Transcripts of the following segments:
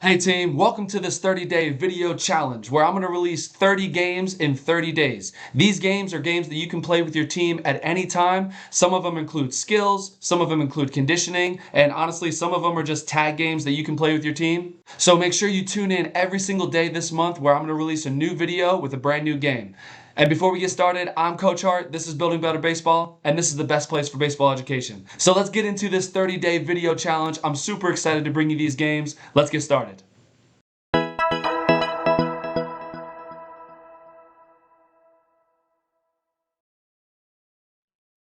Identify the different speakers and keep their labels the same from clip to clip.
Speaker 1: Hey team, welcome to this 30-day video challenge where I'm going to release 30 games in 30 days. These games are games that you can play with your team at any time. Some of them include skills, some of them include conditioning, and honestly, some of them are just tag games that you can play with your team. So make sure you tune in every single day this month where I'm going to release a new video with a brand new game. And before we get started, I'm Coach Hart, this is Building Better Baseball, and this is the best place for baseball education. So let's get into this 30-day video challenge. I'm super excited to bring you these games. Let's get started.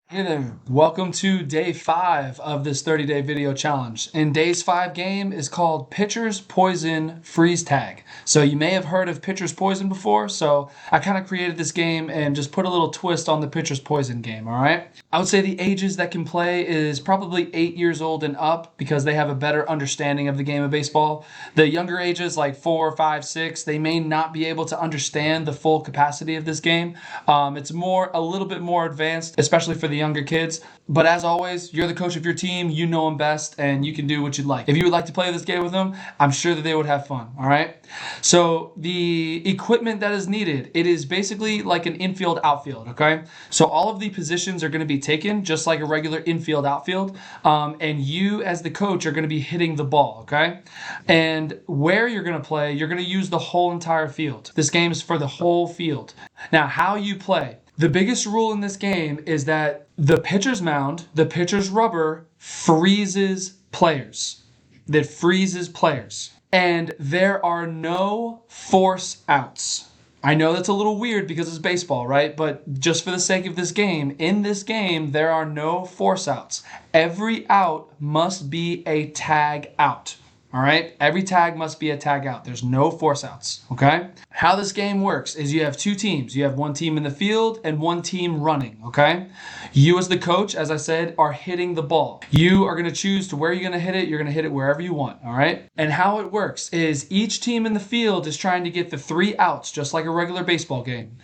Speaker 1: Hey there, welcome to day 5 of this 30-day video challenge. And day's 5 game is called Pitcher's Poison Freeze Tag. So you may have heard of Pitcher's Poison before, so I kind of created this game and just put a little twist on the Pitcher's Poison game, alright? I would say the ages that can play is probably 8 years old and up because they have a better understanding of the game of baseball. The younger ages like 4, 5, 6, they may not be able to understand the full capacity of this game. It's a little bit more advanced, especially for the younger kids. But as always, you're the coach of your team, you know them best, and you can do what you'd like. If you would like to play this game with them, I'm sure that they would have fun, all right? So the equipment that is needed, it is basically like an infield outfield, okay? So all of the positions are going to be taken just like a regular infield outfield, and you as the coach are going to be hitting the ball, okay? And where you're going to play, you're going to use the whole entire field. This game is for the whole field. Now, how you play. The biggest rule in this game is that the pitcher's mound, the pitcher's rubber, freezes players. That freezes players. And there are no force outs. I know that's a little weird because it's baseball, right? But just for the sake of this game, in this game, there are no force outs. Every out must be a tag out. All right, every tag must be a tag out. There's no force outs, okay? How this game works is you have two teams. You have one team in the field and one team running, okay? You as the coach, as I said, are hitting the ball. You are going to choose to where you're going to hit it. You're going to hit it wherever you want, all right? And how it works is each team in the field is trying to get the 3 outs, just like a regular baseball game.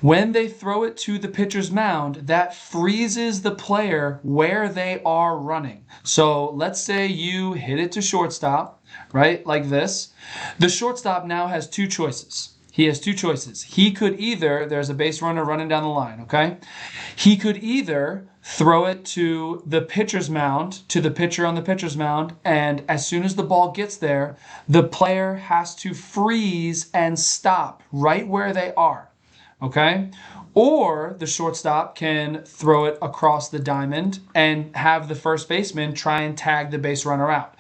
Speaker 1: When they throw it to the pitcher's mound, that freezes the player where they are running. So let's say you hit it to shortstop, right, like this. The shortstop now has 2 choices. He has 2 choices. He could either, there's a base runner running down the line, okay? He could either throw it to the pitcher's mound, to the pitcher on the pitcher's mound, and as soon as the ball gets there, the player has to freeze and stop right where they are. Okay? Or the shortstop can throw it across the diamond and have the first baseman try and tag the base runner out.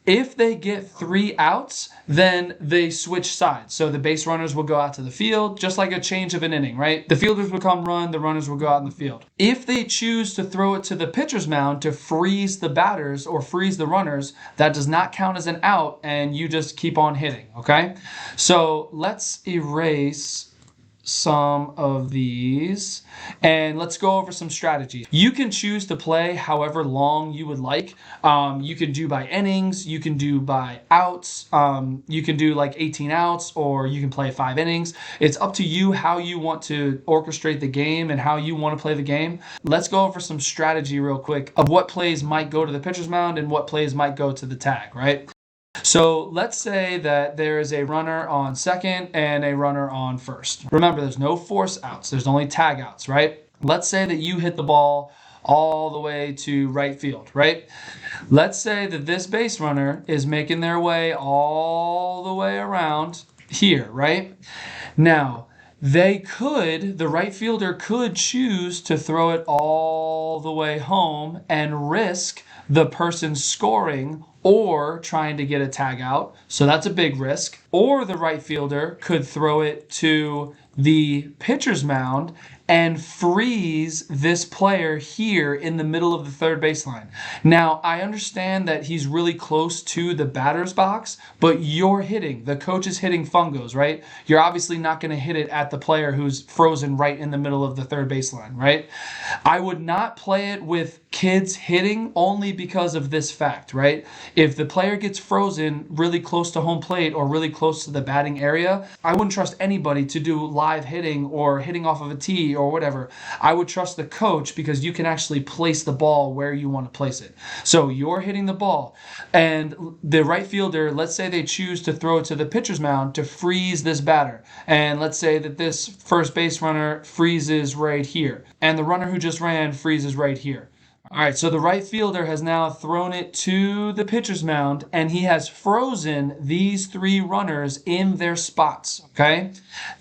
Speaker 1: If they get 3 outs, then they switch sides. So the base runners will go out to the field, just like a change of an inning, right? The fielders will come run, the runners will go out in the field. If they choose to throw it to the pitcher's mound to freeze the batters or freeze the runners, that does not count as an out, and you just keep on hitting, okay? So let's erase some of these and let's go over some strategies. You can choose to play however long you would like. You can do by innings, you can do by outs, you can do like 18 outs, or you can play 5 innings. It's up to you how you want to orchestrate the game and how you want to play the game. Let's go over some strategy real quick of what plays might go to the pitcher's mound and what plays might go to the tag, right? So let's say that there is a runner on second and a runner on first. Remember, there's no force outs. There's only tag outs, right? Let's say that you hit the ball all the way to right field, right? Let's say that this base runner is making their way all the way around here, right? Now, the right fielder could choose to throw it all the way home and risk the person scoring or trying to get a tag out. So that's a big risk. Or the right fielder could throw it to the pitcher's mound and freeze this player here in the middle of the third baseline. Now, I understand that he's really close to the batter's box, but you're hitting. The coach is hitting fungos, right? You're obviously not going to hit it at the player who's frozen right in the middle of the third baseline, right? I would not play it with kids hitting only because of this fact, right? If the player gets frozen really close to home plate or really close to the batting area, I wouldn't trust anybody to do live hitting or hitting off of a tee or whatever, I would trust the coach because you can actually place the ball where you want to place it. So you're hitting the ball, and the right fielder, let's say they choose to throw it to the pitcher's mound to freeze this batter. And let's say that this first base runner freezes right here, and the runner who just ran freezes right here. All right, so the right fielder has now thrown it to the pitcher's mound, and he has frozen these three runners in their spots, okay?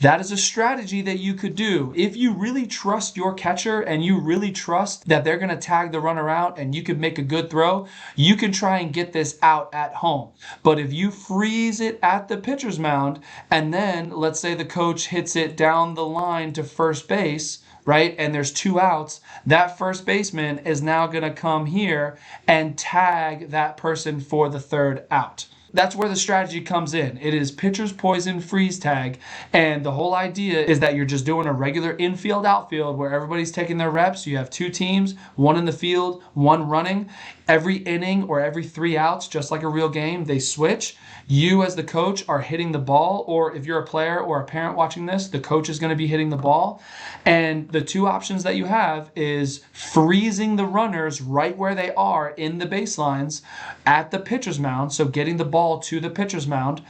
Speaker 1: That is a strategy that you could do. If you really trust your catcher and you really trust that they're going to tag the runner out and you can make a good throw, you can try and get this out at home. But if you freeze it at the pitcher's mound, and then let's say the coach hits it down the line to first base, right? And there's 2 outs, that first baseman is now going to come here and tag that person for the 3rd out. That's where the strategy comes in. It is pitcher's poison freeze tag. And the whole idea is that you're just doing a regular infield outfield where everybody's taking their reps. You have 2 teams, 1 in the field, 1 running. Every inning or every 3 outs, just like a real game, they switch. You as the coach are hitting the ball, or if you're a player or a parent watching this, the coach is going to be hitting the ball. And the 2 options that you have is freezing the runners right where they are in the baselines at the pitcher's mound, so getting the ball to the pitcher's mound,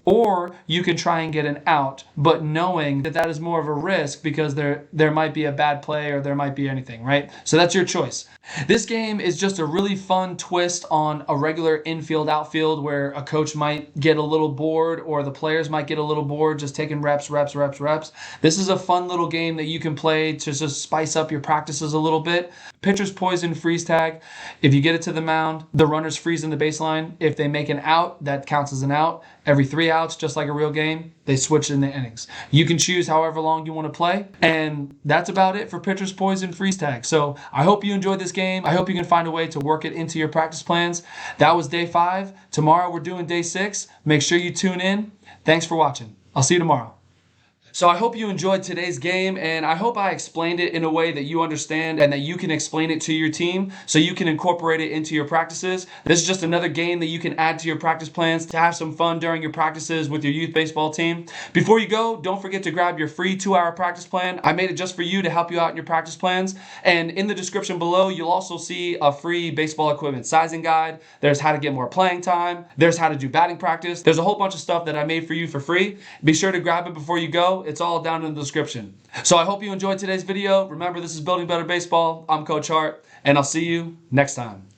Speaker 1: or you can try and get an out, but knowing that that is more of a risk because there might be a bad play or there might be anything, right? So that's your choice. This game is just a really fun twist on a regular infield outfield where a coach might get a little bored or the players might get a little bored just taking reps. This is a fun little game that you can play to just spice up your practices a little bit. Pitcher's poison freeze tag. If you get it to the mound, the runners freeze in the baseline. If they make an out, that counts as an out. Every 3 outs, just like a real game, they switch in the innings. You can choose however long you want to play, and that's about it for pitcher's poison freeze tag. So I hope you enjoyed this game. I hope you can find a way to work it into your practice plans. That was day 5. Tomorrow we're doing day 6. Make sure you tune in. Thanks for watching. I'll see you tomorrow. So I hope you enjoyed today's game, and I hope I explained it in a way that you understand and that you can explain it to your team so you can incorporate it into your practices. This is just another game that you can add to your practice plans to have some fun during your practices with your youth baseball team. Before you go, don't forget to grab your free 2-hour practice plan. I made it just for you to help you out in your practice plans. And in the description below, you'll also see a free baseball equipment sizing guide. There's how to get more playing time. There's how to do batting practice. There's a whole bunch of stuff that I made for you for free. Be sure to grab it before you go. It's all down in the description. So I hope you enjoyed today's video. Remember, this is Building Better Baseball. I'm Coach Hart, and I'll see you next time.